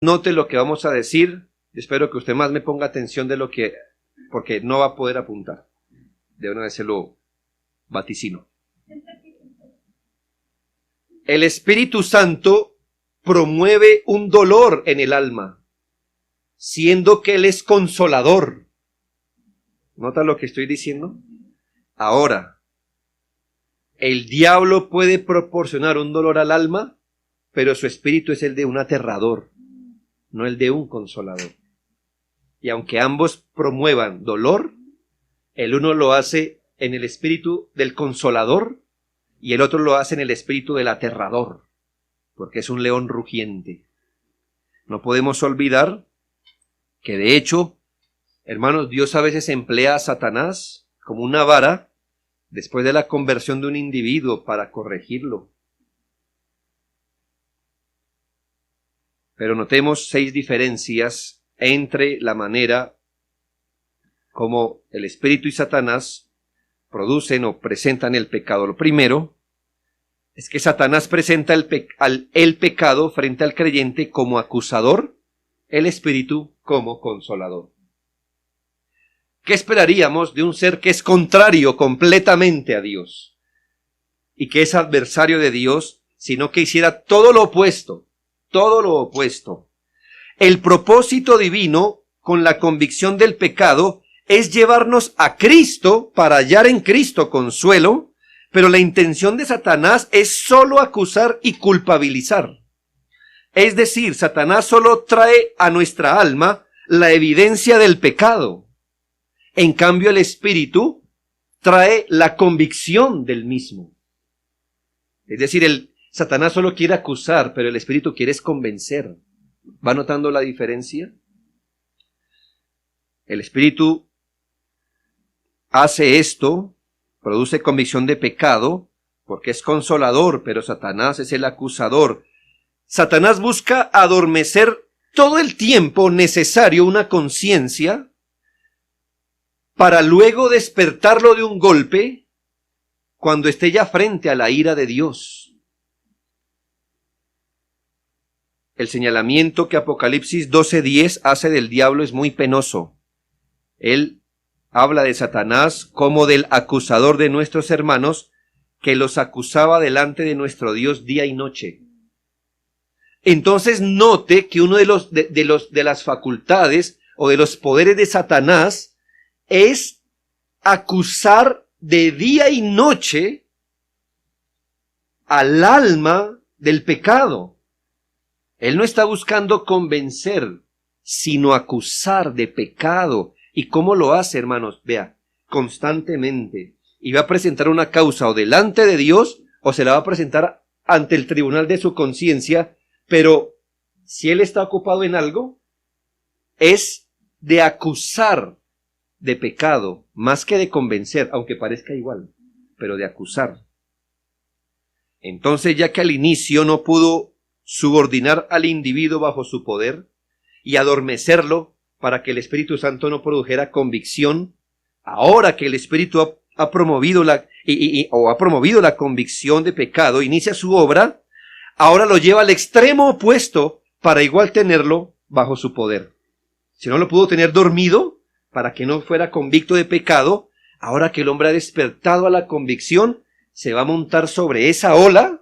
Note lo que vamos a decir. Espero que usted más me ponga atención de lo que, porque no va a poder apuntar. De una vez se lo vaticino. El Espíritu Santo promueve un dolor en el alma, siendo que Él es consolador. ¿Nota lo que estoy diciendo? Ahora, el diablo puede proporcionar un dolor al alma, pero su espíritu es el de un aterrador, no el de un consolador. Y aunque ambos promuevan dolor, el uno lo hace en el espíritu del consolador y el otro lo hace en el espíritu del aterrador, porque es un león rugiente. No podemos olvidar que de hecho, hermanos, Dios a veces emplea a Satanás como una vara después de la conversión de un individuo para corregirlo. Pero notemos 6 diferencias entre la manera como el Espíritu y Satanás producen o presentan el pecado. Lo primero es que Satanás presenta el pecado frente al creyente como acusador, el Espíritu como consolador. ¿Qué esperaríamos de un ser que es contrario completamente a Dios y que es adversario de Dios, sino que hiciera todo lo opuesto? Todo lo opuesto. El propósito divino con la convicción del pecado es llevarnos a Cristo para hallar en Cristo consuelo, pero la intención de Satanás es solo acusar y culpabilizar. Es decir, Satanás solo trae a nuestra alma la evidencia del pecado. En cambio, el Espíritu trae la convicción del mismo. Es decir, Satanás solo quiere acusar, pero el Espíritu quiere convencer. ¿Va notando la diferencia? El Espíritu hace esto, produce convicción de pecado, porque es consolador, pero Satanás es el acusador. Satanás busca adormecer todo el tiempo necesario una conciencia para luego despertarlo de un golpe cuando esté ya frente a la ira de Dios. El señalamiento que Apocalipsis 12:10 hace del diablo es muy penoso. Él habla de Satanás como del acusador de nuestros hermanos, que los acusaba delante de nuestro Dios día y noche. Entonces note que uno de las facultades o de los poderes de Satanás es acusar de día y noche al alma del pecado. Él no está buscando convencer, sino acusar de pecado. ¿Y cómo lo hace, hermanos? Vea, constantemente. Y va a presentar una causa o delante de Dios, o se la va a presentar ante el tribunal de su conciencia, pero si él está ocupado en algo, es de acusar de pecado, más que de convencer, aunque parezca igual, pero de acusar. Entonces, ya que al inicio no pudo subordinar al individuo bajo su poder y adormecerlo para que el Espíritu Santo no produjera convicción, ahora que el Espíritu ha promovido la convicción de pecado, inicia su obra, ahora lo lleva al extremo opuesto para igual tenerlo bajo su poder. Si no lo pudo tener dormido, para que no fuera convicto de pecado, ahora que el hombre ha despertado a la convicción, se va a montar sobre esa ola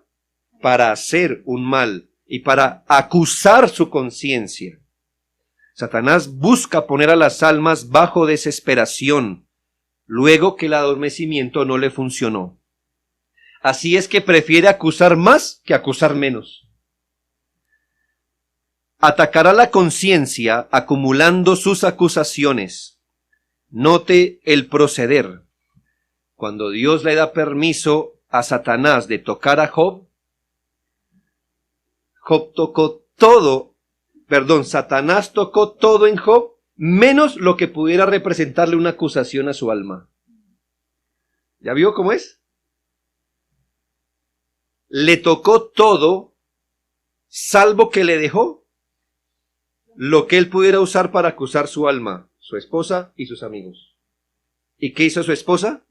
para hacer un mal y para acusar su conciencia. Satanás busca poner a las almas bajo desesperación, luego que el adormecimiento no le funcionó. Así es que prefiere acusar más que acusar menos. Atacará la conciencia acumulando sus acusaciones. Note el proceder. Cuando Dios le da permiso a Satanás de tocar a Job, Satanás tocó todo en Job, menos lo que pudiera representarle una acusación a su alma. ¿Ya vio cómo es? Le tocó todo, salvo que le dejó lo que él pudiera usar para acusar su alma, su esposa y sus amigos. ¿Y qué hizo su esposa?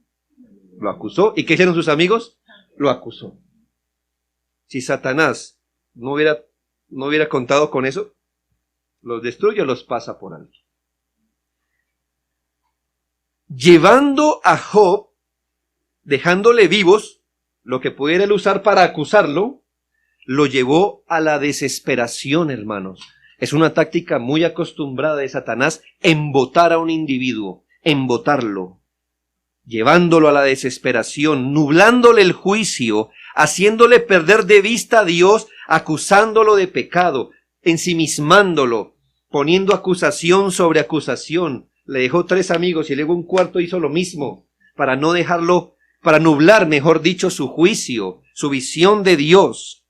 Lo acusó. ¿Y qué hicieron sus amigos? Lo acusó. Si Satanás no hubiera contado con eso, los destruye o los pasa por alto. Llevando a Job, dejándole vivos, lo que pudiera él usar para acusarlo, lo llevó a la desesperación, hermanos. Es una táctica muy acostumbrada de Satanás, embotar a un individuo, embotarlo, llevándolo a la desesperación, nublándole el juicio, haciéndole perder de vista a Dios, acusándolo de pecado, ensimismándolo, poniendo acusación sobre acusación. Le dejó 3 amigos y luego un cuarto hizo lo mismo, para no dejarlo, para nublar, mejor dicho, su juicio, su visión de Dios,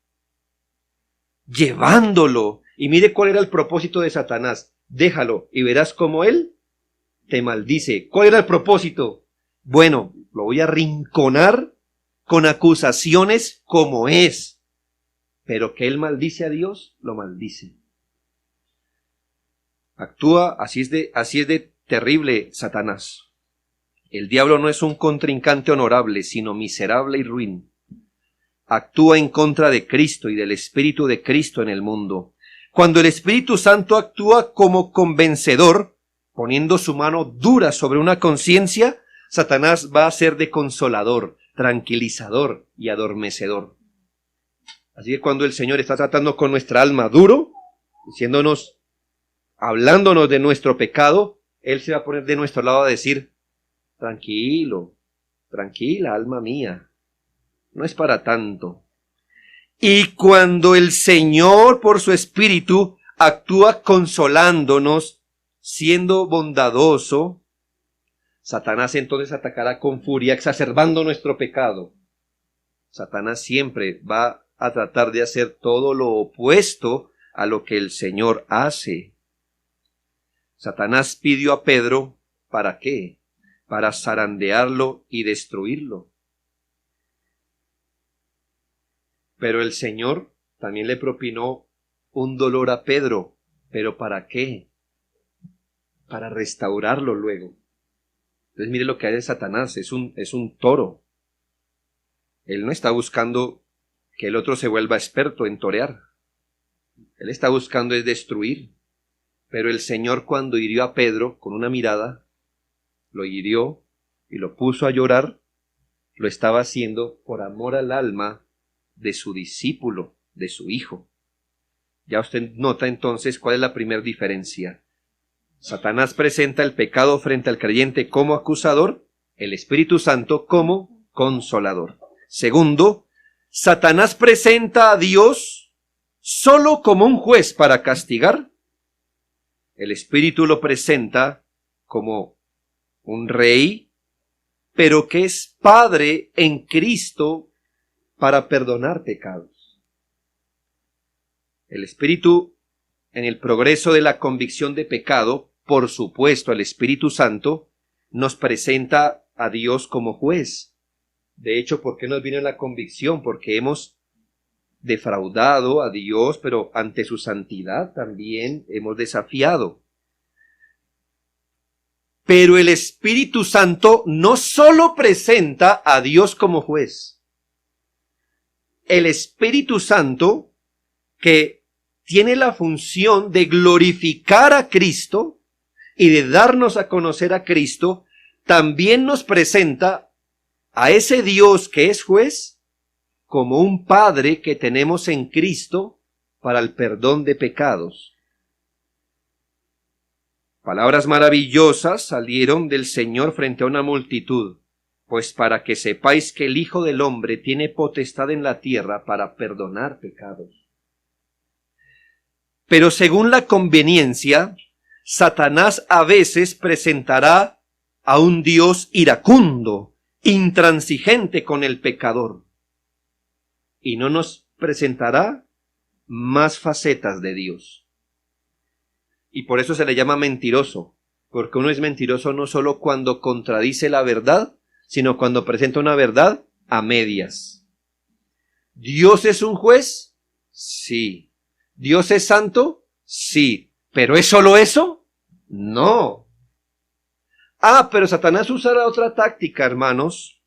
llevándolo. Y mire cuál era el propósito de Satanás. Déjalo y verás cómo él te maldice. ¿Cuál era el propósito? Bueno, lo voy a arrinconar con acusaciones como es. Pero que él maldice a Dios, lo maldice. Actúa, así es de terrible Satanás. El diablo no es un contrincante honorable, sino miserable y ruin. Actúa en contra de Cristo y del Espíritu de Cristo en el mundo. Cuando el Espíritu Santo actúa como convencedor, poniendo su mano dura sobre una conciencia, Satanás va a ser de consolador, tranquilizador y adormecedor. Así que cuando el Señor está tratando con nuestra alma duro, diciéndonos, hablándonos de nuestro pecado, Él se va a poner de nuestro lado a decir, tranquilo, tranquila, alma mía, no es para tanto. Y cuando el Señor, por su Espíritu, actúa consolándonos, siendo bondadoso, Satanás entonces atacará con furia, exacerbando nuestro pecado. Satanás siempre va a tratar de hacer todo lo opuesto a lo que el Señor hace. Satanás pidió a Pedro, ¿para qué? Para zarandearlo y destruirlo. Pero el Señor también le propinó un dolor a Pedro. ¿Pero para qué? Para restaurarlo luego. Entonces mire lo que hace Satanás, es un toro. Él no está buscando que el otro se vuelva experto en torear. Él está buscando es destruir. Pero el Señor, cuando hirió a Pedro con una mirada, lo hirió y lo puso a llorar, lo estaba haciendo por amor al alma de su discípulo, de su hijo. Ya usted nota entonces cuál es la primera diferencia. Satanás presenta el pecado frente al creyente como acusador, el Espíritu Santo como consolador. Segundo, Satanás presenta a Dios solo como un juez para castigar. El Espíritu lo presenta como un rey, pero que es Padre en Cristo para perdonar pecados. El Espíritu, en el progreso de la convicción de pecado, por supuesto, el Espíritu Santo nos presenta a Dios como juez. De hecho, ¿por qué nos viene la convicción? Porque hemos defraudado a Dios, pero ante su santidad también hemos desafiado. Pero el Espíritu Santo no solo presenta a Dios como juez. El Espíritu Santo, que tiene la función de glorificar a Cristo y de darnos a conocer a Cristo, también nos presenta a ese Dios que es juez como un Padre que tenemos en Cristo para el perdón de pecados. Palabras maravillosas salieron del Señor frente a una multitud, pues para que sepáis que el Hijo del Hombre tiene potestad en la tierra para perdonar pecados. Pero según la conveniencia, Satanás a veces presentará a un Dios iracundo, intransigente con el pecador, y no nos presentará más facetas de Dios. Y por eso se le llama mentiroso, porque uno es mentiroso no solo cuando contradice la verdad, sino cuando presenta una verdad a medias. ¿Dios es un juez? Sí. ¿Dios es santo? Sí. ¿Pero es solo eso? No. Pero Satanás usará otra táctica, hermanos,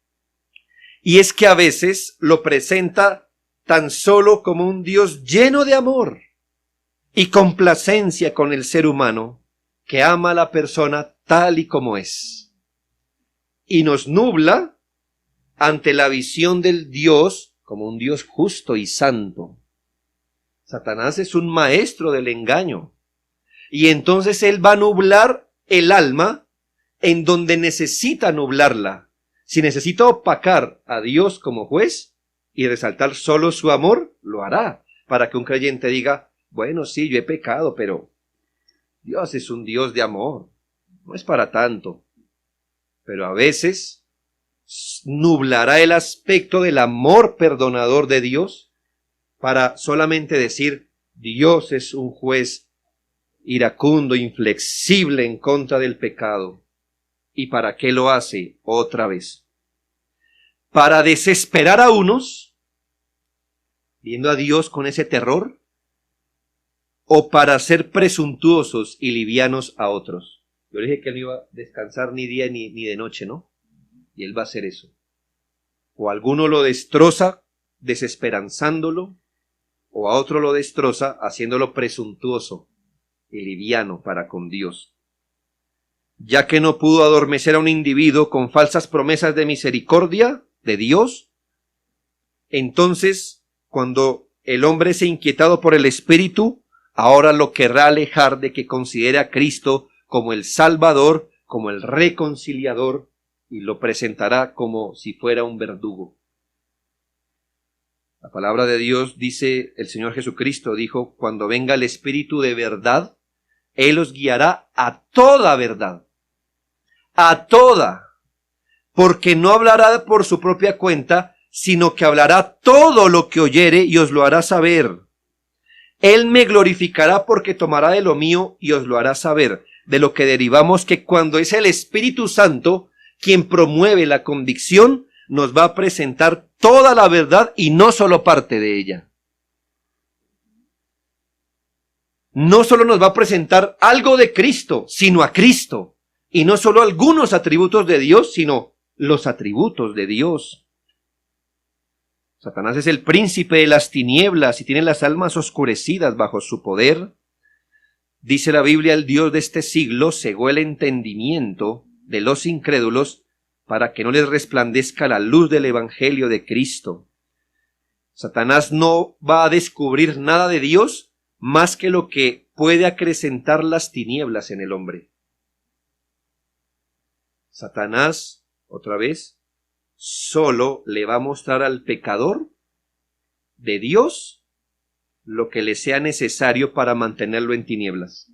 y es que a veces lo presenta tan solo como un Dios lleno de amor y complacencia con el ser humano que ama a la persona tal y como es. Y nos nubla ante la visión del Dios como un Dios justo y santo. Satanás es un maestro del engaño. Y entonces él va a nublar el alma en donde necesita nublarla. Si necesita opacar a Dios como juez y resaltar solo su amor, lo hará, para que un creyente diga, bueno, sí, yo he pecado, pero Dios es un Dios de amor, no es para tanto. Pero a veces nublará el aspecto del amor perdonador de Dios para solamente decir, Dios es un juez iracundo, inflexible en contra del pecado. ¿Y para qué lo hace? Otra vez. Para desesperar a unos, viendo a Dios con ese terror, o para ser presuntuosos y livianos a otros. Yo le dije que él no iba a descansar ni día ni de noche, ¿no? Y él va a hacer eso. O alguno lo destroza desesperanzándolo, o a otro lo destroza haciéndolo presuntuoso y liviano para con Dios. Ya que no pudo adormecer a un individuo con falsas promesas de misericordia de Dios, entonces, cuando el hombre es inquietado por el Espíritu, ahora lo querrá alejar de que considere a Cristo como el Salvador, como el reconciliador, y lo presentará como si fuera un verdugo. La palabra de Dios dice, el Señor Jesucristo dijo, cuando venga el Espíritu de verdad, Él os guiará a toda verdad. A toda. Porque no hablará por su propia cuenta, sino que hablará todo lo que oyere y os lo hará saber. Él me glorificará porque tomará de lo mío y os lo hará saber. De lo que derivamos que cuando es el Espíritu Santo quien promueve la convicción, nos va a presentar toda la verdad y no solo parte de ella. No solo nos va a presentar algo de Cristo, sino a Cristo. Y no solo algunos atributos de Dios, sino los atributos de Dios. Satanás es el príncipe de las tinieblas y tiene las almas oscurecidas bajo su poder. Dice la Biblia, el Dios de este siglo cegó el entendimiento de los incrédulos para que no les resplandezca la luz del Evangelio de Cristo. Satanás no va a descubrir nada de Dios más que lo que puede acrecentar las tinieblas en el hombre. Satanás, otra vez, solo le va a mostrar al pecador de Dios lo que le sea necesario para mantenerlo en tinieblas.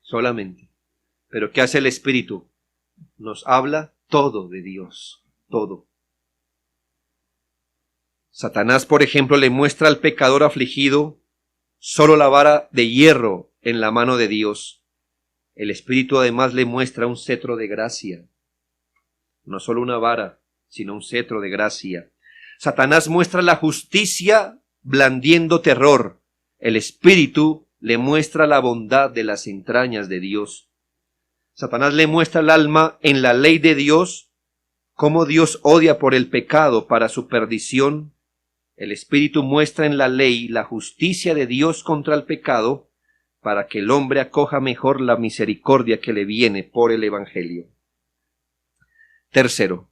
Solamente. Pero ¿qué hace el Espíritu? Nos habla todo de Dios, todo. Satanás, por ejemplo, le muestra al pecador afligido solo la vara de hierro en la mano de Dios. El Espíritu además le muestra un cetro de gracia. No solo una vara, sino un cetro de gracia. Satanás muestra la justicia blandiendo terror. El Espíritu le muestra la bondad de las entrañas de Dios. Satanás le muestra al alma en la ley de Dios, cómo Dios odia por el pecado para su perdición. El Espíritu muestra en la ley la justicia de Dios contra el pecado, para que el hombre acoja mejor la misericordia que le viene por el Evangelio. Tercero,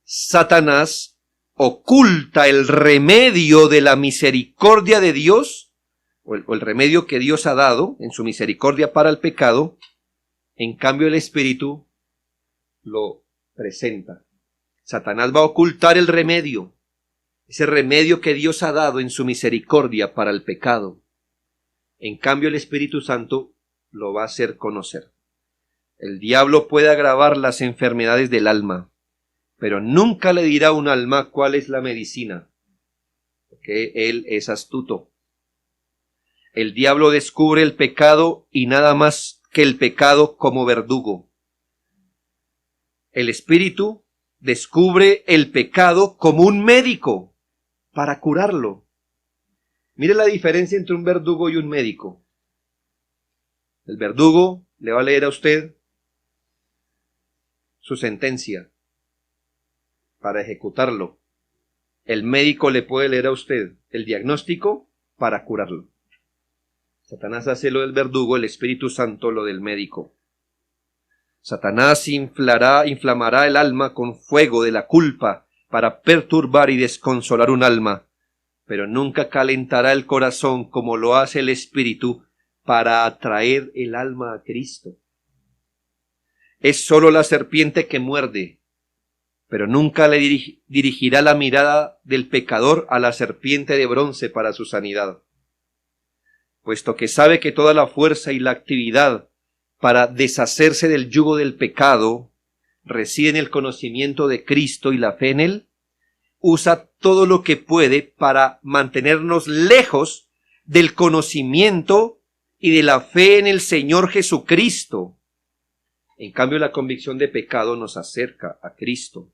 Satanás oculta el remedio de la misericordia de Dios, o el remedio que Dios ha dado en su misericordia para el pecado. En cambio, el Espíritu lo presenta. Satanás va a ocultar el remedio, ese remedio que Dios ha dado en su misericordia para el pecado. En cambio, el Espíritu Santo lo va a hacer conocer. El diablo puede agravar las enfermedades del alma, pero nunca le dirá a un alma cuál es la medicina, porque él es astuto. El diablo descubre el pecado y nada más que el pecado como verdugo. El Espíritu descubre el pecado como un médico para curarlo. Mire la diferencia entre un verdugo y un médico. El verdugo le va a leer a usted su sentencia para ejecutarlo. El médico le puede leer a usted el diagnóstico para curarlo. Satanás hace lo del verdugo, el Espíritu Santo lo del médico. Satanás inflamará el alma con fuego de la culpa para perturbar y desconsolar un alma, pero nunca calentará el corazón como lo hace el Espíritu para atraer el alma a Cristo. Es sólo la serpiente que muerde, pero nunca le dirigirá la mirada del pecador a la serpiente de bronce para su sanidad, puesto que sabe que toda la fuerza y la actividad para deshacerse del yugo del pecado reside en el conocimiento de Cristo y la fe en Él. Usa todo lo que puede para mantenernos lejos del conocimiento y de la fe en el Señor Jesucristo. En cambio, la convicción de pecado nos acerca a Cristo.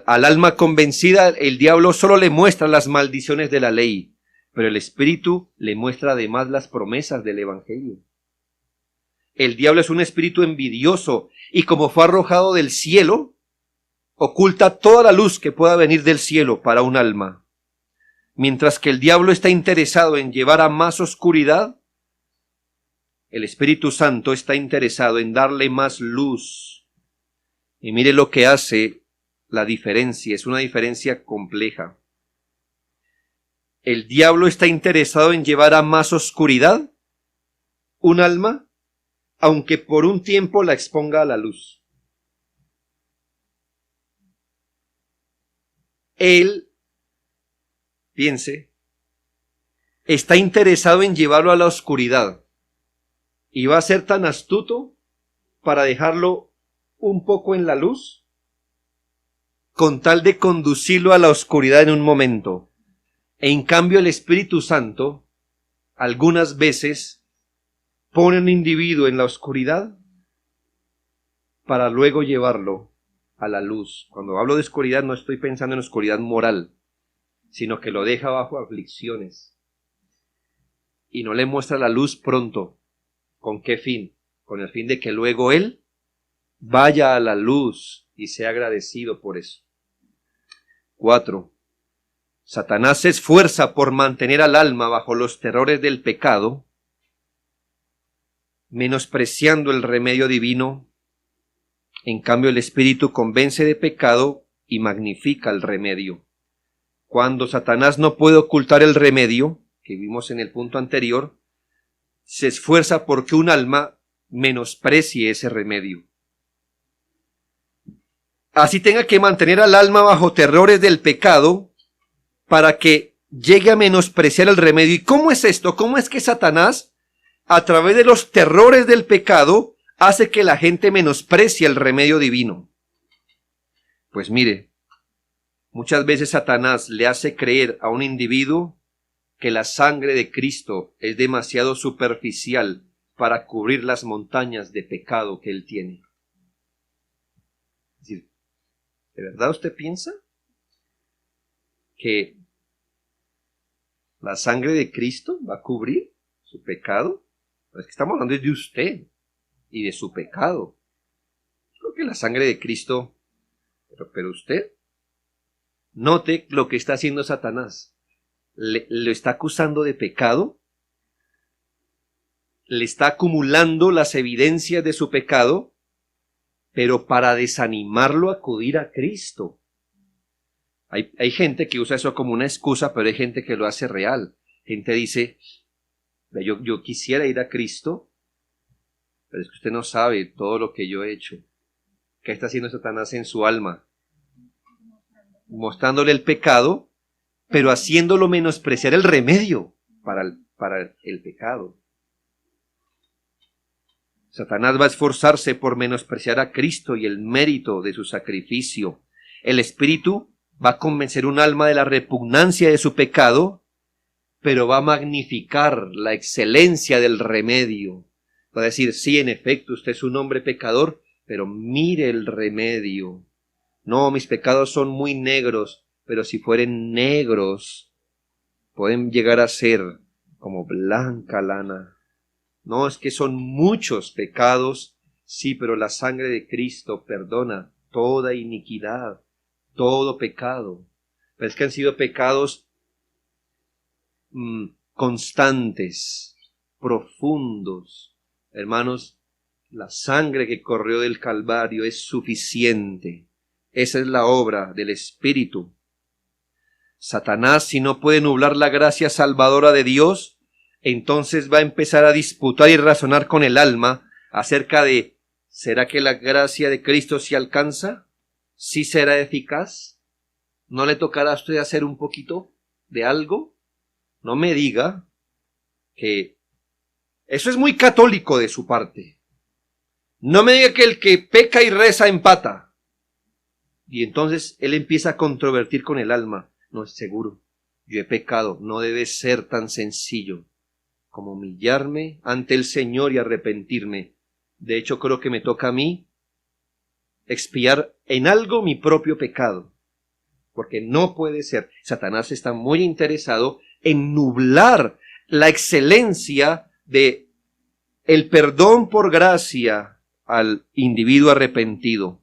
Al alma convencida, el diablo solo le muestra las maldiciones de la ley, pero el Espíritu le muestra además las promesas del Evangelio. El diablo es un espíritu envidioso y como fue arrojado del cielo, oculta toda la luz que pueda venir del cielo para un alma. Mientras que el diablo está interesado en llevar a más oscuridad, el Espíritu Santo está interesado en darle más luz. Y mire lo que hace la diferencia, es una diferencia compleja. El diablo está interesado en llevar a más oscuridad un alma, aunque por un tiempo la exponga a la luz. Él, piense, está interesado en llevarlo a la oscuridad y va a ser tan astuto para dejarlo un poco en la luz con tal de conducirlo a la oscuridad en un momento. En cambio, el Espíritu Santo algunas veces pone a un individuo en la oscuridad para luego llevarlo a la luz. Cuando hablo de oscuridad no estoy pensando en oscuridad moral, sino que lo deja bajo aflicciones y no le muestra la luz pronto. ¿Con qué fin? Con el fin de que luego él vaya a la luz y sea agradecido por eso. 4. Satanás se esfuerza por mantener al alma bajo los terrores del pecado, menospreciando el remedio divino. En cambio, el Espíritu convence de pecado y magnifica el remedio. Cuando Satanás no puede ocultar el remedio, que vimos en el punto anterior, se esfuerza porque un alma menosprecie ese remedio. Así tenga que mantener al alma bajo terrores del pecado para que llegue a menospreciar el remedio. ¿Y cómo es esto? ¿Cómo es que Satanás, a través de los terrores del pecado, hace que la gente menosprecie el remedio divino? Pues mire, muchas veces Satanás le hace creer a un individuo que la sangre de Cristo es demasiado superficial para cubrir las montañas de pecado que él tiene. Es decir, ¿de verdad usted piensa que la sangre de Cristo va a cubrir su pecado? Es que estamos hablando de usted y de su pecado. Creo que la sangre de Cristo, pero usted, note lo que está haciendo Satanás. Lo está acusando de pecado, le está acumulando las evidencias de su pecado, pero para desanimarlo a acudir a Cristo. Hay gente que usa eso como una excusa, pero hay gente que lo hace real. Gente dice, yo quisiera ir a Cristo, pero es que usted no sabe todo lo que yo he hecho. ¿Qué está haciendo Satanás en su alma? Mostrándole el pecado, pero haciéndolo menospreciar el remedio para el pecado. Satanás va a esforzarse por menospreciar a Cristo y el mérito de su sacrificio. El Espíritu va a convencer un alma de la repugnancia de su pecado, pero va a magnificar la excelencia del remedio. Va a decir, sí, en efecto, usted es un hombre pecador, pero mire el remedio. No, mis pecados son muy negros, pero si fueren negros, pueden llegar a ser como blanca lana. No, es que son muchos pecados, sí, pero la sangre de Cristo perdona toda iniquidad, todo pecado. Pero es que han sido pecados constantes, profundos. Hermanos, la sangre que corrió del Calvario es suficiente. Esa es la obra del Espíritu. Satanás, si no puede nublar la gracia salvadora de Dios, entonces va a empezar a disputar y razonar con el alma acerca de, ¿será que la gracia de Cristo se alcanza? ¿Sí será eficaz? ¿No le tocará a usted hacer un poquito de algo? No me diga que eso es muy católico de su parte. No me diga que el que peca y reza empata. Y entonces él empieza a controvertir con el alma. No es seguro. Yo he pecado. No debe ser tan sencillo como humillarme ante el Señor y arrepentirme. De hecho, creo que me toca a mí expiar en algo mi propio pecado. Porque no puede ser. Satanás está muy interesado en nublar la excelencia de el perdón por gracia al individuo arrepentido.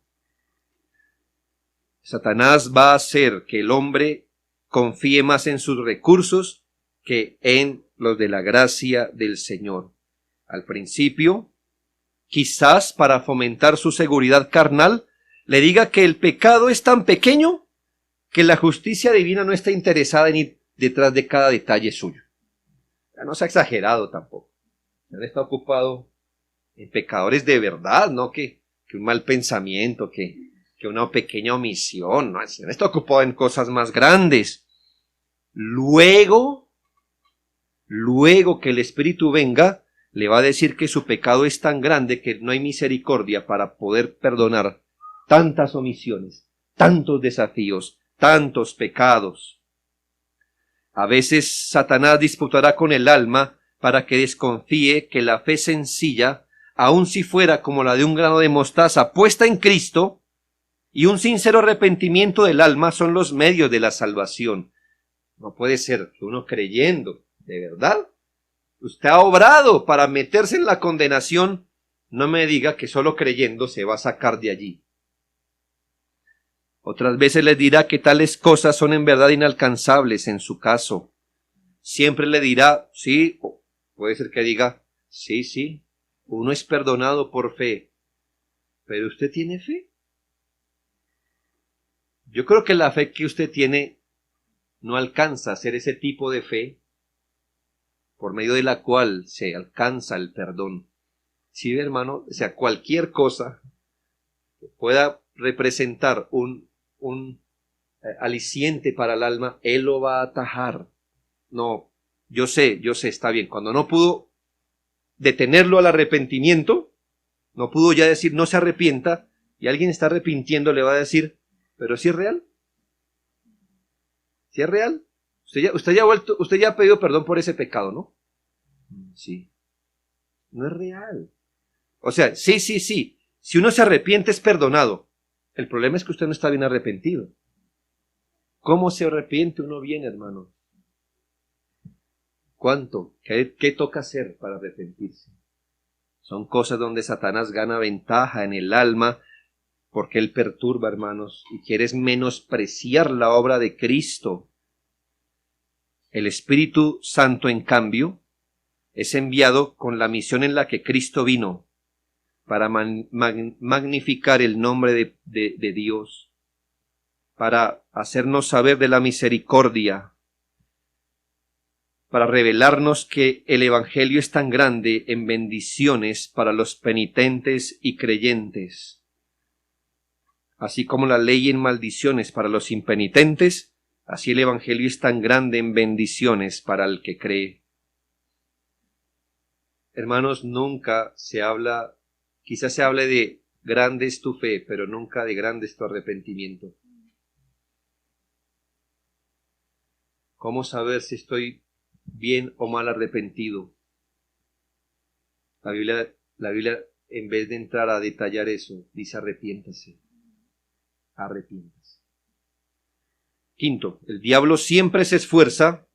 Satanás va a hacer que el hombre confíe más en sus recursos que en los de la gracia del Señor. Al principio, quizás para fomentar su seguridad carnal, le diga que el pecado es tan pequeño que la justicia divina no está interesada en ir detrás de cada detalle suyo. Ya no se ha exagerado tampoco. Él está ocupado en pecadores de verdad, no que un mal pensamiento, que una pequeña omisión, no, él está ocupado en cosas más grandes. Luego que el Espíritu venga, le va a decir que su pecado es tan grande que no hay misericordia para poder perdonar tantas omisiones, tantos desafíos, tantos pecados. A veces Satanás disputará con el alma para que desconfíe que la fe sencilla, aun si fuera como la de un grano de mostaza puesta en Cristo, y un sincero arrepentimiento del alma son los medios de la salvación. No puede ser que uno creyendo, de verdad, usted ha obrado para meterse en la condenación, no me diga que solo creyendo se va a sacar de allí. Otras veces les dirá que tales cosas son en verdad inalcanzables en su caso. Siempre le dirá, sí, puede ser que diga, sí, uno es perdonado por fe, pero ¿usted tiene fe? Yo creo que la fe que usted tiene no alcanza a ser ese tipo de fe por medio de la cual se alcanza el perdón. Sí, hermano, o sea, cualquier cosa que pueda representar un aliciente para el alma, él lo va a atajar. No, yo sé, está bien. Cuando no pudo detenerlo al arrepentimiento, no pudo ya decir no se arrepienta, y alguien está arrepintiendo, le va a decir, pero si es real. Si es real. Usted ya ha pedido perdón por ese pecado, ¿no? Sí. No es real. O sea, sí. Si uno se arrepiente es perdonado. El problema es que usted no está bien arrepentido. ¿Cómo se arrepiente uno bien, hermano? ¿Cuánto? ¿Qué toca hacer para arrepentirse? Son cosas donde Satanás gana ventaja en el alma, porque él perturba, hermanos, y quiere menospreciar la obra de Cristo. El Espíritu Santo, en cambio, es enviado con la misión en la que Cristo vino, para magnificar el nombre de Dios, para hacernos saber de la misericordia, para revelarnos que el Evangelio es tan grande en bendiciones para los penitentes y creyentes, así como la ley en maldiciones para los impenitentes, así el Evangelio es tan grande en bendiciones para el que cree. Hermanos, nunca se habla, quizás se hable de grande es tu fe, pero nunca de grande es tu arrepentimiento. ¿Cómo saber si estoy bien o mal arrepentido? La Biblia, en vez de entrar a detallar eso, dice arrepiéntase. Arrepiéntase. Quinto, el diablo siempre se esfuerza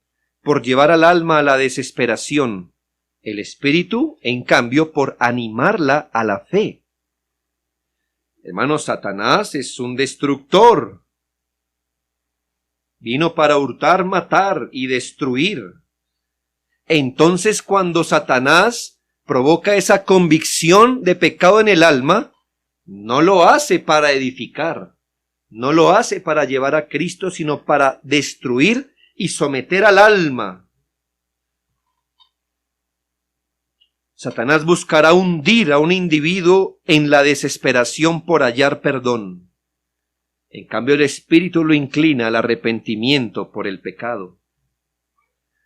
por llevar al alma a la desesperación. El Espíritu, en cambio, por animarla a la fe. Hermanos, Satanás es un destructor. Vino para hurtar, matar y destruir. Entonces, cuando Satanás provoca esa convicción de pecado en el alma, no lo hace para edificar, no lo hace para llevar a Cristo, sino para destruir y someter al alma. Satanás buscará hundir a un individuo en la desesperación por hallar perdón. En cambio, el Espíritu lo inclina al arrepentimiento por el pecado.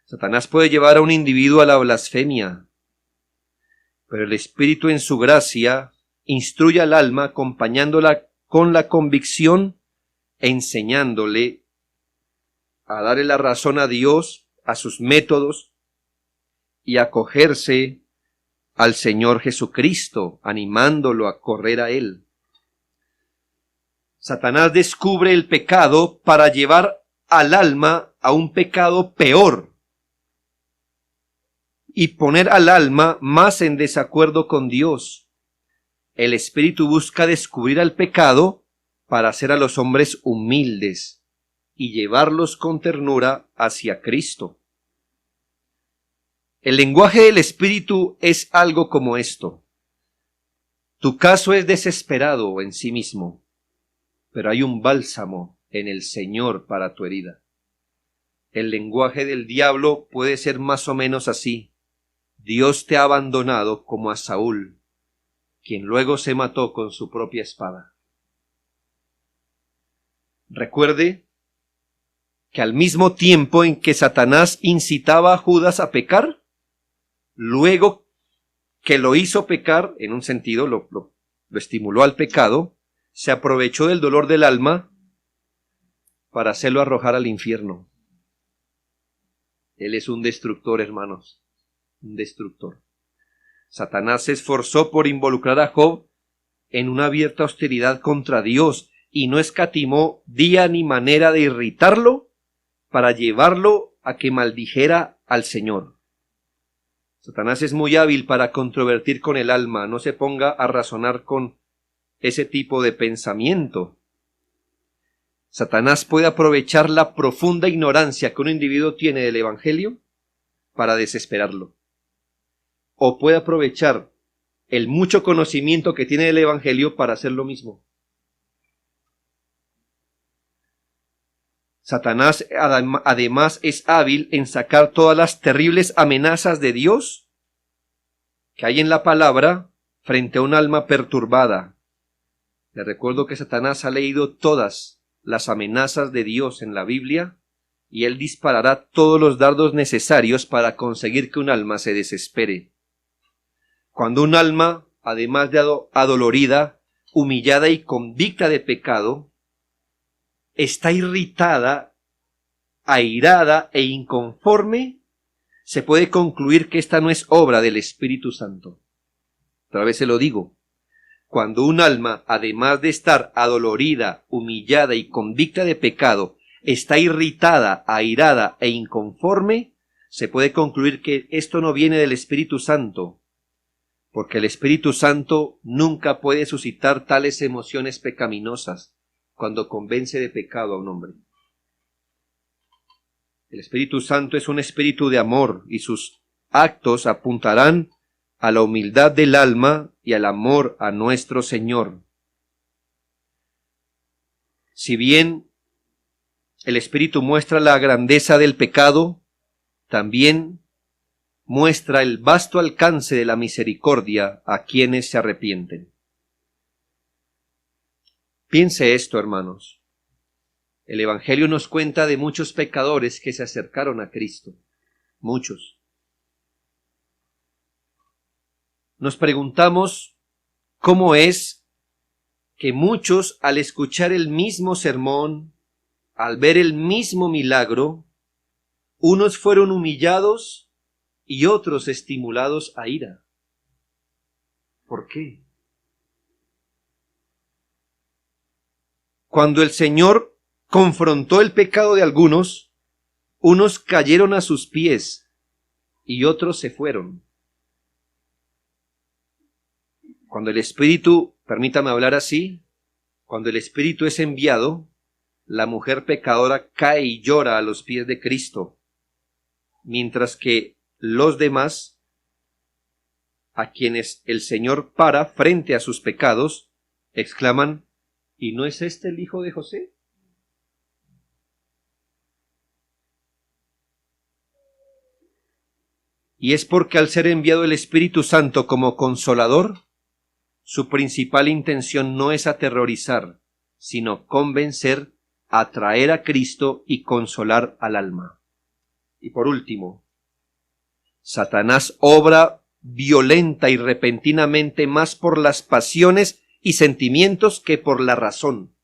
Satanás puede llevar a un individuo a la blasfemia, pero el Espíritu en su gracia instruye al alma acompañándola con la convicción, enseñándole a darle la razón a Dios, a sus métodos y acogerse al Señor Jesucristo, animándolo a correr a Él. Satanás descubre el pecado para llevar al alma a un pecado peor y poner al alma más en desacuerdo con Dios. El Espíritu busca descubrir al pecado para hacer a los hombres humildes y llevarlos con ternura hacia Cristo. El lenguaje del Espíritu es algo como esto. Tu caso es desesperado en sí mismo, pero hay un bálsamo en el Señor para tu herida. El lenguaje del diablo puede ser más o menos así. Dios te ha abandonado como a Saúl, quien luego se mató con su propia espada. Recuerde que al mismo tiempo en que Satanás incitaba a Judas a pecar, luego que lo hizo pecar, en un sentido lo estimuló al pecado, se aprovechó del dolor del alma para hacerlo arrojar al infierno. Él es un destructor, hermanos, un destructor. Satanás se esforzó por involucrar a Job en una abierta hostilidad contra Dios y no escatimó día ni manera de irritarlo para llevarlo a que maldijera al Señor. Satanás es muy hábil para controvertir con el alma. No se ponga a razonar con ese tipo de pensamiento. Satanás puede aprovechar la profunda ignorancia que un individuo tiene del Evangelio para desesperarlo. O puede aprovechar el mucho conocimiento que tiene del Evangelio para hacer lo mismo. Satanás además es hábil en sacar todas las terribles amenazas de Dios que hay en la palabra frente a un alma perturbada. Le recuerdo que Satanás ha leído todas las amenazas de Dios en la Biblia y él disparará todos los dardos necesarios para conseguir que un alma se desespere. Cuando un alma, además de adolorida, humillada y convicta de pecado, está irritada, airada e inconforme, se puede concluir que esta no es obra del Espíritu Santo. Otra vez se lo digo. Cuando un alma, además de estar adolorida, humillada y convicta de pecado, está irritada, airada e inconforme, se puede concluir que esto no viene del Espíritu Santo, porque el Espíritu Santo nunca puede suscitar tales emociones pecaminosas cuando convence de pecado a un hombre. El Espíritu Santo es un espíritu de amor y sus actos apuntarán a la humildad del alma y al amor a nuestro Señor. Si bien el Espíritu muestra la grandeza del pecado, también muestra el vasto alcance de la misericordia a quienes se arrepienten. Piense esto, hermanos. El Evangelio nos cuenta de muchos pecadores que se acercaron a Cristo. Muchos. Nos preguntamos cómo es que muchos, al escuchar el mismo sermón, al ver el mismo milagro, unos fueron humillados y otros estimulados a ira. ¿Por qué? Cuando el Señor confrontó el pecado de algunos, unos cayeron a sus pies y otros se fueron. Cuando el Espíritu, permítame hablar así, cuando el Espíritu es enviado, la mujer pecadora cae y llora a los pies de Cristo, mientras que los demás, a quienes el Señor para frente a sus pecados, exclaman: ¿y no es este el hijo de José? Y es porque al ser enviado el Espíritu Santo como consolador, su principal intención no es aterrorizar, sino convencer, atraer a Cristo y consolar al alma. Y por último, Satanás obra violenta y repentinamente más por las pasiones y sentimientos que por la razón.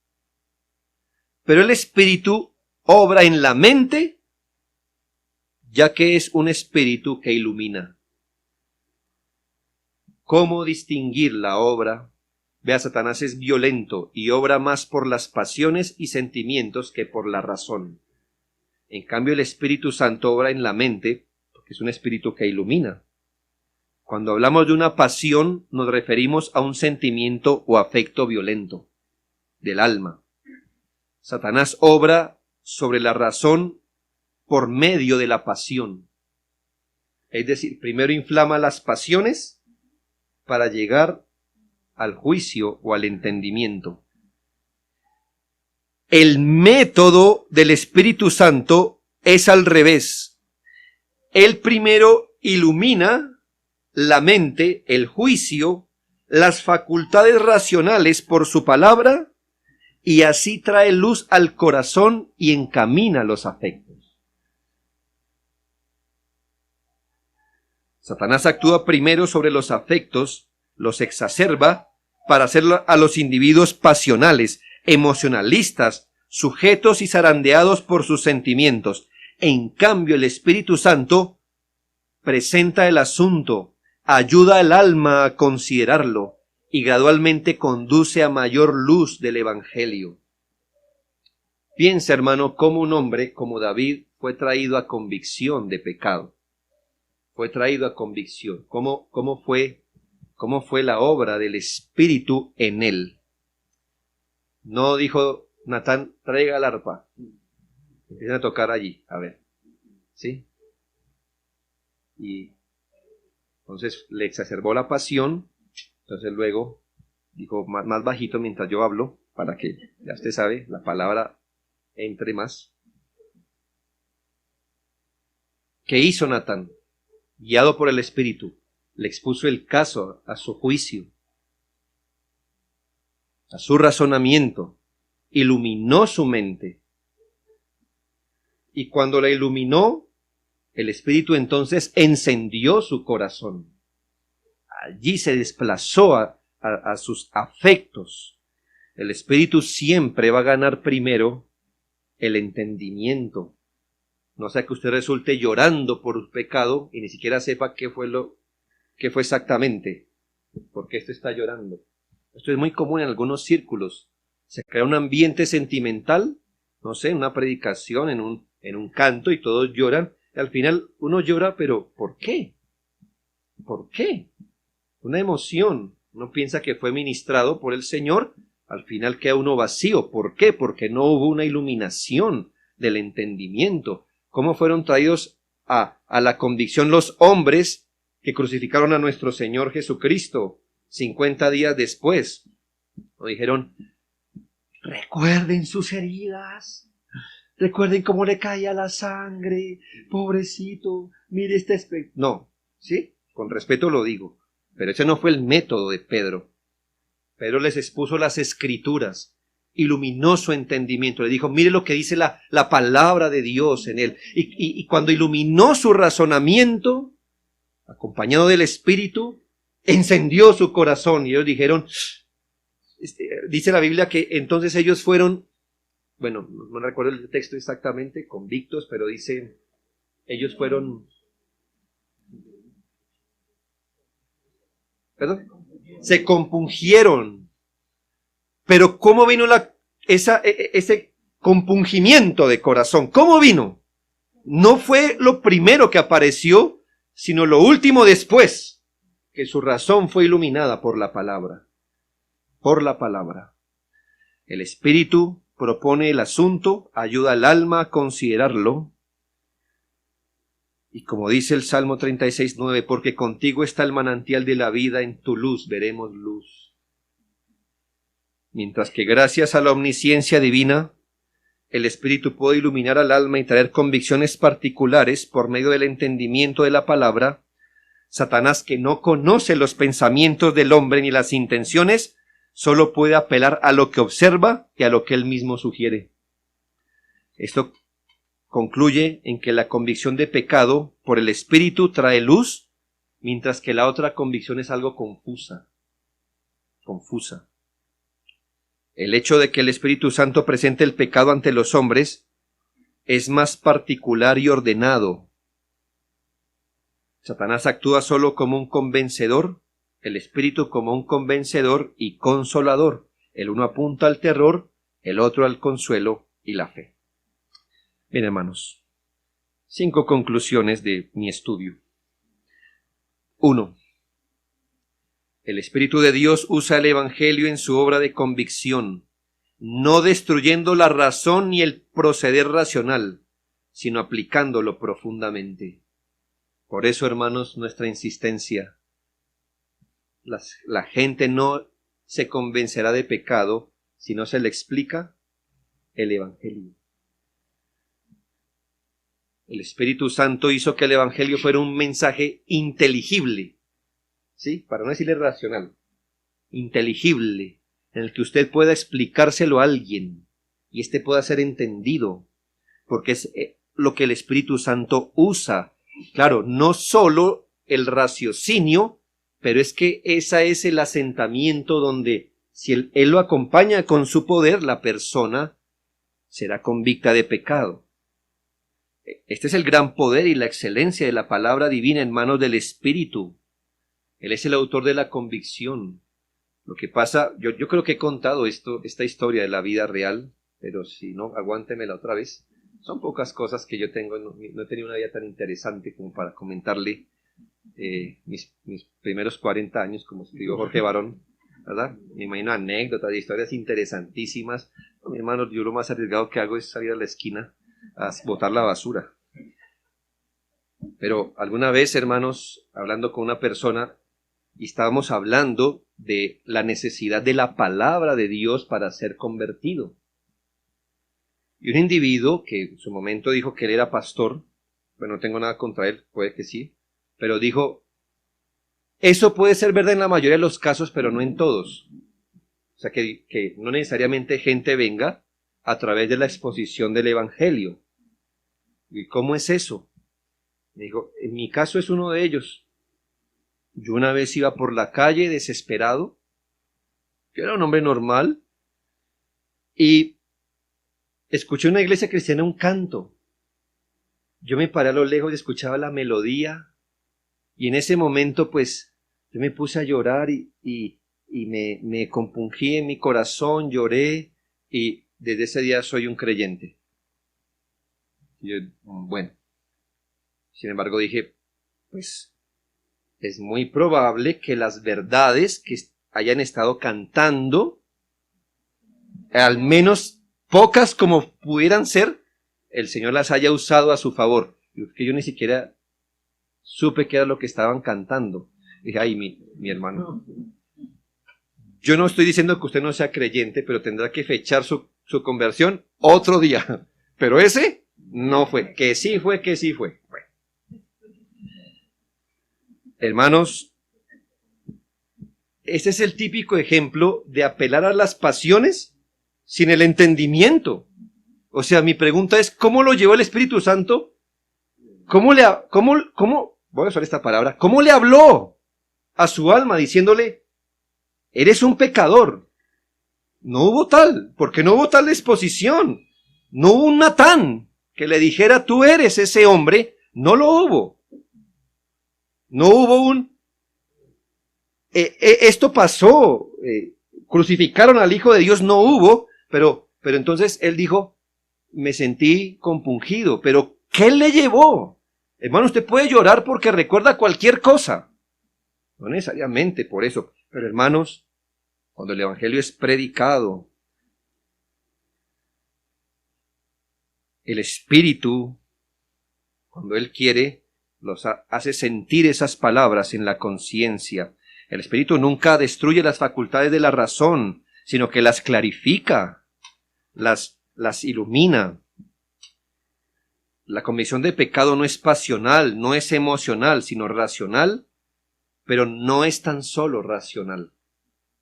Pero el Espíritu obra en la mente, ya que es un espíritu que ilumina. ¿Cómo distinguir la obra? Vea, Satanás es violento y obra más por las pasiones y sentimientos que por la razón. En cambio, el Espíritu Santo obra en la mente, porque es un espíritu que ilumina. Cuando hablamos de una pasión, nos referimos a un sentimiento o afecto violento del alma. Satanás obra sobre la razón por medio de la pasión. Es decir, primero inflama las pasiones para llegar al juicio o al entendimiento. El método del Espíritu Santo es al revés. Él primero ilumina la mente, el juicio, las facultades racionales por su palabra, y así trae luz al corazón y encamina los afectos. Satanás actúa primero sobre los afectos, los exacerba para hacer a los individuos pasionales, emocionalistas, sujetos y zarandeados por sus sentimientos. En cambio, el Espíritu Santo presenta el asunto, ayuda al alma a considerarlo y gradualmente conduce a mayor luz del Evangelio. Piensa, hermano, cómo un hombre como David fue traído a convicción de pecado. Fue traído a convicción. ¿Cómo fue la obra del Espíritu en él? No dijo Natán: traiga el arpa. Empiezan a tocar allí, a ver. ¿Sí? Y entonces le exacerbó la pasión. Entonces luego dijo más bajito mientras yo hablo, para que, ya usted sabe, la palabra entre más. ¿Qué hizo Natán? Guiado por el Espíritu, le expuso el caso a su juicio, a su razonamiento, iluminó su mente. Y cuando la iluminó, el Espíritu entonces encendió su corazón. Allí se desplazó a sus afectos. El Espíritu siempre va a ganar primero el entendimiento. No sea que usted resulte llorando por un pecado y ni siquiera sepa qué fue exactamente. ¿Por qué esto está llorando? Esto es muy común en algunos círculos. Se crea un ambiente sentimental, no sé, en una predicación, en un canto, y todos lloran. Y al final uno llora, pero ¿por qué? ¿Por qué? Una emoción. Uno piensa que fue ministrado por el Señor, al final queda uno vacío. ¿Por qué? Porque no hubo una iluminación del entendimiento. ¿Cómo fueron traídos a la convicción los hombres que crucificaron a nuestro Señor Jesucristo 50 días después? Nos dijeron: recuerden sus heridas, recuerden cómo le caía la sangre, pobrecito, mire este espectáculo. No, ¿sí? Con respeto lo digo, pero ese no fue el método de Pedro. Pedro les expuso las Escrituras, iluminó su entendimiento, le dijo: mire lo que dice la palabra de Dios en él. Y cuando iluminó su razonamiento, acompañado del Espíritu, encendió su corazón. Y ellos dijeron, dice la Biblia que entonces ellos fueron, bueno, no recuerdo el texto exactamente, convictos, pero dice, ellos fueron, ¿perdón? Se compungieron. Pero ¿cómo vino ese compungimiento de corazón? ¿Cómo vino? No fue lo primero que apareció, sino lo último después, que su razón fue iluminada por la palabra. Por la palabra. El Espíritu propone el asunto, ayuda al alma a considerarlo, Y como dice el Salmo 36:9, porque contigo está el manantial de la vida, en tu luz veremos luz. Mientras que gracias a la omnisciencia divina, el Espíritu puede iluminar al alma y traer convicciones particulares por medio del entendimiento de la palabra, Satanás, que no conoce los pensamientos del hombre ni las intenciones, solo puede apelar a lo que observa y a lo que él mismo sugiere. Esto concluye en que la convicción de pecado por el Espíritu trae luz, mientras que la otra convicción es algo confusa. El hecho de que el Espíritu Santo presente el pecado ante los hombres es más particular y ordenado. Satanás actúa solo como un convencedor, el Espíritu como un convencedor y consolador. El uno apunta al terror, el otro al consuelo y la fe. Bien, hermanos, 5 conclusiones de mi estudio. 1. El Espíritu de Dios usa el Evangelio en su obra de convicción, no destruyendo la razón ni el proceder racional, sino aplicándolo profundamente. Por eso, hermanos, nuestra insistencia. La gente no se convencerá de pecado si no se le explica el Evangelio. El Espíritu Santo hizo que el Evangelio fuera un mensaje inteligible, ¿sí? Para no decirle racional, inteligible, en el que usted pueda explicárselo a alguien y éste pueda ser entendido, porque es lo que el Espíritu Santo usa. Claro, no solo el raciocinio, pero es que ese es el asentamiento donde, si él lo acompaña con su poder, la persona será convicta de pecado. Este es el gran poder y la excelencia de la palabra divina en manos del Espíritu. Él es el autor de la convicción. Lo que pasa, yo creo que he contado esta historia de la vida real, pero si no, aguántemela otra vez. Son pocas cosas que yo tengo, no he tenido una vida tan interesante como para comentarle mis primeros 40 años, como escribió Jorge Barón, ¿verdad? Me imagino anécdotas, historias interesantísimas. Mi hermano, yo lo más arriesgado que hago es salir a la esquina a botar la basura. Pero alguna vez, hermanos, hablando con una persona, y estábamos hablando de la necesidad de la palabra de Dios para ser convertido. Y un individuo que en su momento dijo que él era pastor, bueno, no tengo nada contra él, puede que sí, pero dijo, eso puede ser verdad en la mayoría de los casos, pero no en todos. O sea, que no necesariamente gente venga a través de la exposición del Evangelio. ¿Y cómo es eso? Me dijo, en mi caso es uno de ellos. Yo una vez iba por la calle desesperado, yo era un hombre normal, y escuché en una iglesia cristiana un canto. Yo me paré a lo lejos y escuchaba la melodía, y en ese momento pues yo me puse a llorar y me compungí en mi corazón, lloré, y desde ese día soy un creyente. Y yo, bueno, sin embargo dije, pues es muy probable que las verdades que hayan estado cantando, al menos pocas como pudieran ser, el Señor las haya usado a su favor. Que yo ni siquiera supe qué era lo que estaban cantando. Dije, ay, mi hermano, yo no estoy diciendo que usted no sea creyente, pero tendrá que fechar su conversión otro día. Pero ese no fue. Que sí fue, que sí fue. Bueno. Hermanos, este es el típico ejemplo de apelar a las pasiones sin el entendimiento. O sea, mi pregunta es, ¿cómo lo llevó el Espíritu Santo? ¿Cómo voy a usar esta palabra, cómo le habló a su alma diciéndole, eres un pecador? No hubo tal, porque no hubo tal exposición. No hubo un Natán que le dijera, tú eres ese hombre. No lo hubo. No hubo un... esto pasó. Crucificaron al Hijo de Dios. No hubo. Pero entonces él dijo, me sentí compungido. Pero ¿qué le llevó? Hermano, usted puede llorar porque recuerda cualquier cosa. No necesariamente por eso. Pero hermanos, cuando el Evangelio es predicado, el Espíritu, cuando Él quiere, hace sentir esas palabras en la conciencia. El Espíritu nunca destruye las facultades de la razón, sino que las clarifica, las ilumina. La convicción de pecado no es pasional, no es emocional, sino racional, pero no es tan solo racional,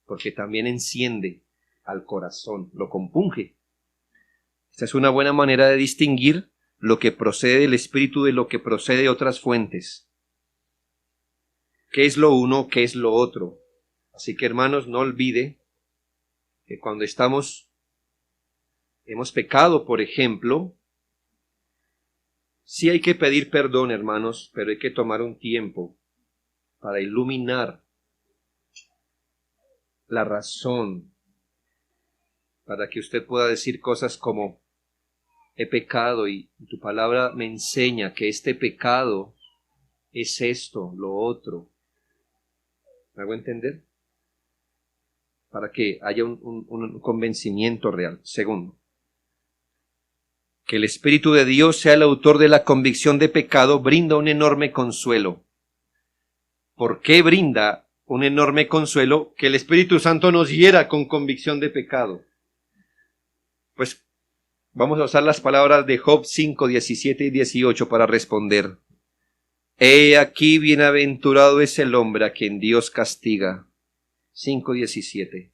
porque también enciende al corazón, lo compunge. Esta es una buena manera de distinguir lo que procede del Espíritu de lo que procede de otras fuentes. ¿Qué es lo uno? ¿Qué es lo otro? Así que, hermanos, no olvide que cuando hemos pecado, por ejemplo, sí hay que pedir perdón, hermanos, pero hay que tomar un tiempo para iluminar la razón, para que usted pueda decir cosas como: he pecado y tu palabra me enseña que este pecado es esto, lo otro. ¿Me hago entender? Para que haya un convencimiento real. Segundo, que el Espíritu de Dios sea el autor de la convicción de pecado brinda un enorme consuelo. ¿Por qué brinda un enorme consuelo que el Espíritu Santo nos hiera con convicción de pecado? Pues vamos a usar las palabras de Job 5, 17 y 18 para responder. He aquí bienaventurado es el hombre a quien Dios castiga. 5:17.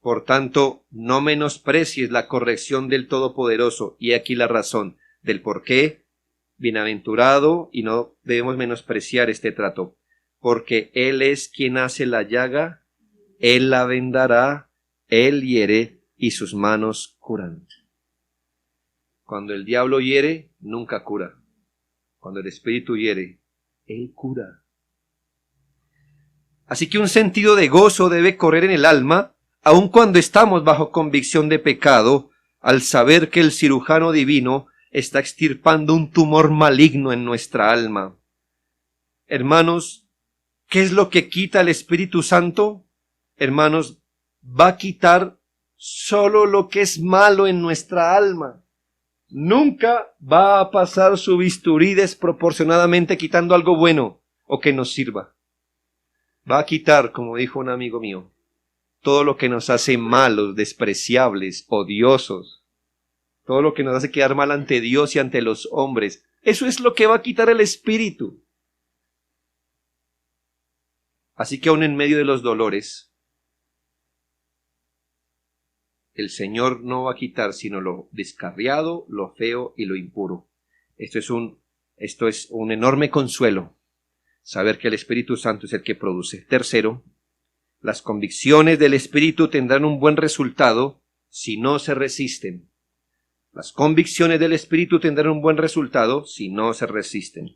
Por tanto, no menosprecies la corrección del Todopoderoso, y aquí la razón del por qué bienaventurado, y no debemos menospreciar este trato, porque Él es quien hace la llaga, Él la vendará, Él hiere, y sus manos curan. Cuando el diablo hiere, nunca cura. Cuando el Espíritu hiere, Él cura. Así que un sentido de gozo debe correr en el alma, aun cuando estamos bajo convicción de pecado, al saber que el cirujano divino está extirpando un tumor maligno en nuestra alma. Hermanos, ¿qué es lo que quita el Espíritu Santo? Hermanos, va a quitar solo lo que es malo en nuestra alma. Nunca va a pasar su bisturí desproporcionadamente quitando algo bueno o que nos sirva. Va a quitar, como dijo un amigo mío, todo lo que nos hace malos, despreciables, odiosos, todo lo que nos hace quedar mal ante Dios y ante los hombres. Eso es lo que va a quitar el Espíritu. Así que aun en medio de los dolores, el Señor no va a quitar sino lo descarriado, lo feo y lo impuro. Esto es un enorme consuelo, saber que el Espíritu Santo es el que produce. Tercero, las convicciones del Espíritu tendrán un buen resultado si no se resisten. Las convicciones del Espíritu tendrán un buen resultado si no se resisten.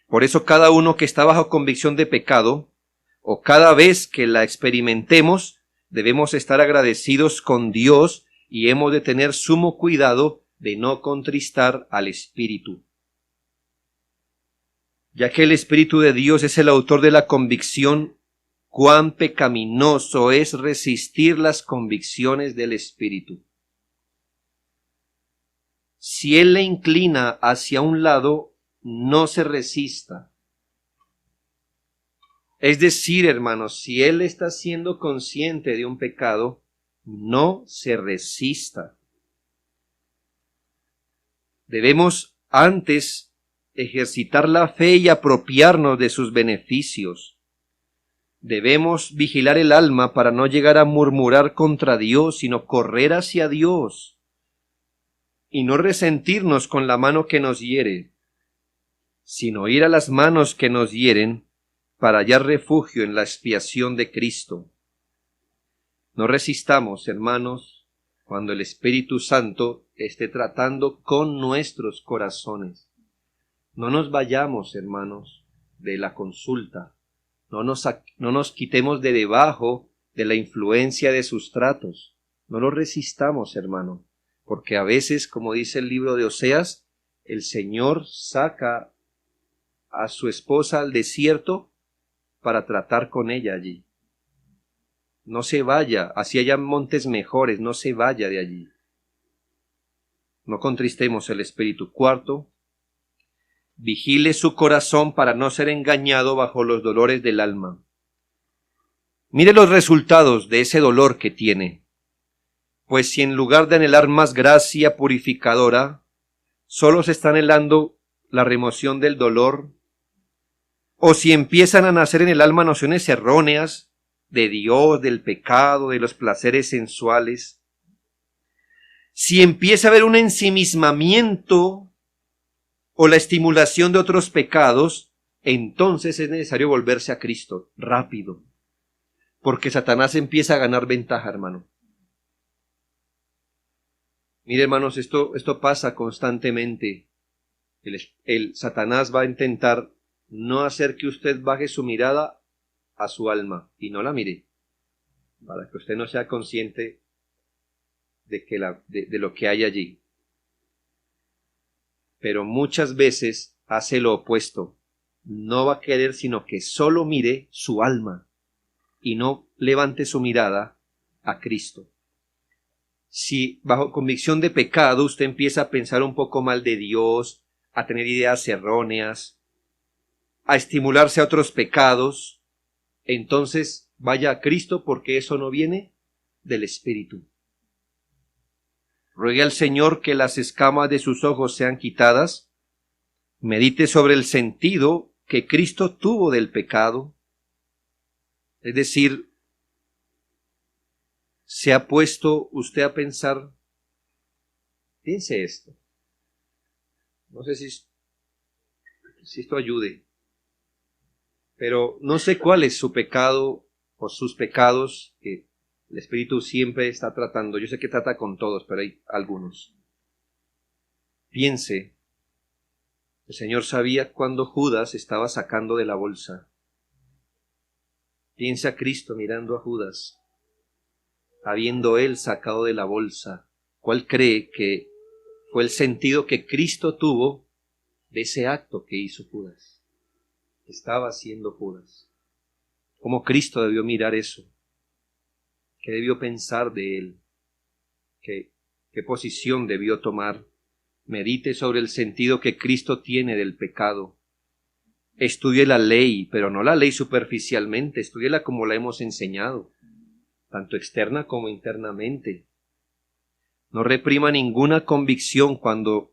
Por eso cada uno que está bajo convicción de pecado, o cada vez que la experimentemos, debemos estar agradecidos con Dios y hemos de tener sumo cuidado de no contristar al Espíritu. Ya que el Espíritu de Dios es el autor de la convicción, cuán pecaminoso es resistir las convicciones del Espíritu. Si Él le inclina hacia un lado, no se resista. Es decir, hermanos, si Él está siendo consciente de un pecado, no se resista. Debemos antes ejercitar la fe y apropiarnos de sus beneficios. Debemos vigilar el alma para no llegar a murmurar contra Dios, sino correr hacia Dios y no resentirnos con la mano que nos hiere, sino ir a las manos que nos hieren para hallar refugio en la expiación de Cristo. No resistamos, hermanos, cuando el Espíritu Santo esté tratando con nuestros corazones. No nos vayamos, hermanos, de la consulta. No nos quitemos de debajo de la influencia de sus tratos. No lo resistamos, hermano, porque a veces, como dice el libro de Oseas, el Señor saca a su esposa al desierto para tratar con ella allí. No se vaya, así haya montes mejores, no se vaya de allí. No contristemos el Espíritu. Cuarto, Vigile su corazón para no ser engañado bajo los dolores del alma. Mire los resultados de ese dolor que tiene. Pues si en lugar de anhelar más gracia purificadora, solo se está anhelando la remoción del dolor, o si empiezan a nacer en el alma nociones erróneas de Dios, del pecado, de los placeres sensuales, si empieza a haber un ensimismamiento o la estimulación de otros pecados, entonces es necesario volverse a Cristo rápido, porque Satanás empieza a ganar ventaja, hermano. Mire, hermanos, esto pasa constantemente. El Satanás va a intentar no hacer que usted baje su mirada a su alma y no la mire, para que usted no sea consciente de lo que hay allí. Pero muchas veces hace lo opuesto. No va a querer sino que solo mire su alma y no levante su mirada a Cristo. Si bajo convicción de pecado usted empieza a pensar un poco mal de Dios, a tener ideas erróneas, a estimularse a otros pecados, entonces vaya a Cristo, porque eso no viene del Espíritu. Ruegue al Señor que las escamas de sus ojos sean quitadas. Medite sobre el sentido que Cristo tuvo del pecado. Es decir, ¿se ha puesto usted a pensar? Piense esto. No sé si esto ayude, pero no sé cuál es su pecado o sus pecados que el Espíritu siempre está tratando. Yo sé que trata con todos, pero hay algunos. Piense, el Señor sabía cuando Judas estaba sacando de la bolsa. Piense a Cristo mirando a Judas, habiendo él sacado de la bolsa. ¿Cuál cree que fue el sentido que Cristo tuvo de ese acto que hizo Judas? Que estaba haciendo Judas. ¿Cómo Cristo debió mirar eso? ¿Qué debió pensar de él? ¿Qué posición debió tomar? Medite sobre el sentido que Cristo tiene del pecado. Estudie la ley, pero no la ley superficialmente, estúdiela como la hemos enseñado, tanto externa como internamente. No reprima ninguna convicción cuando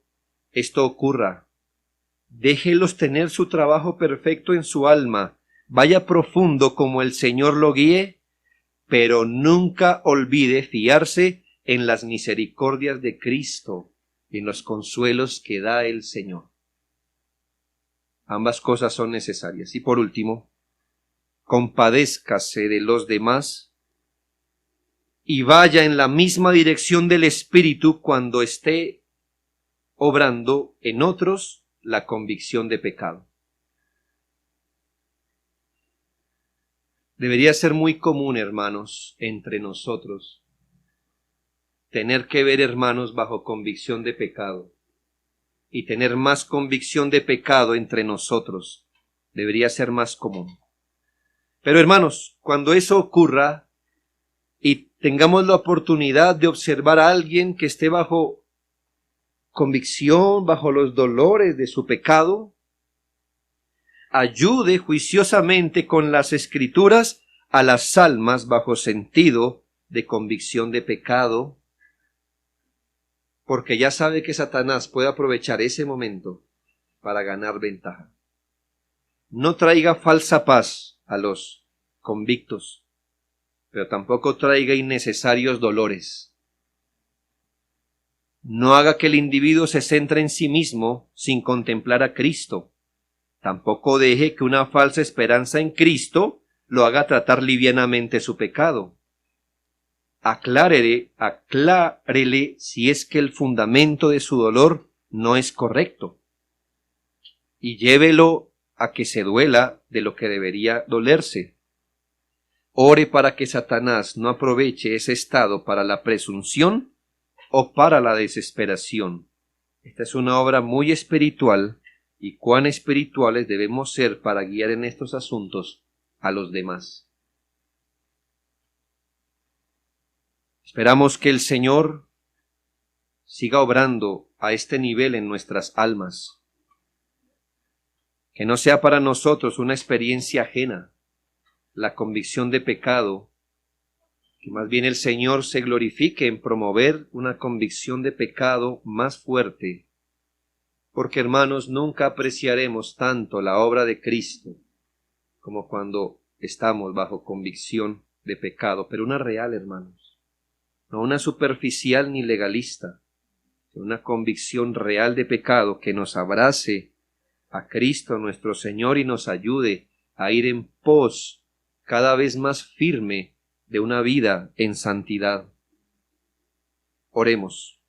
esto ocurra. Déjelos tener su trabajo perfecto en su alma. Vaya profundo como el Señor lo guíe, pero nunca olvide fiarse en las misericordias de Cristo y en los consuelos que da el Señor. Ambas cosas son necesarias. Y por último, compadézcase de los demás y vaya en la misma dirección del Espíritu cuando esté obrando en otros la convicción de pecado. Debería ser muy común, hermanos, entre nosotros, tener que ver hermanos bajo convicción de pecado y tener más convicción de pecado entre nosotros. Debería ser más común. Pero hermanos, cuando eso ocurra y tengamos la oportunidad de observar a alguien que esté bajo convicción, bajo los dolores de su pecado, ayude juiciosamente con las Escrituras a las almas bajo sentido de convicción de pecado, porque ya sabe que Satanás puede aprovechar ese momento para ganar ventaja. No traiga falsa paz a los convictos, pero tampoco traiga innecesarios dolores. No haga que el individuo se centre en sí mismo sin contemplar a Cristo. Tampoco deje que una falsa esperanza en Cristo lo haga tratar livianamente su pecado. Aclárele si es que el fundamento de su dolor no es correcto, y llévelo a que se duela de lo que debería dolerse. Ore para que Satanás no aproveche ese estado para la presunción o para la desesperación. Esta es una obra muy espiritual, y cuán espirituales debemos ser para guiar en estos asuntos a los demás. Esperamos que el Señor siga obrando a este nivel en nuestras almas. Que no sea para nosotros una experiencia ajena, la convicción de pecado, que más bien el Señor se glorifique en promover una convicción de pecado más fuerte, porque hermanos, nunca apreciaremos tanto la obra de Cristo como cuando estamos bajo convicción de pecado, pero una real, hermanos, no una superficial ni legalista, sino una convicción real de pecado que nos abrace a Cristo nuestro Señor y nos ayude a ir en pos cada vez más firme de una vida en santidad. Oremos.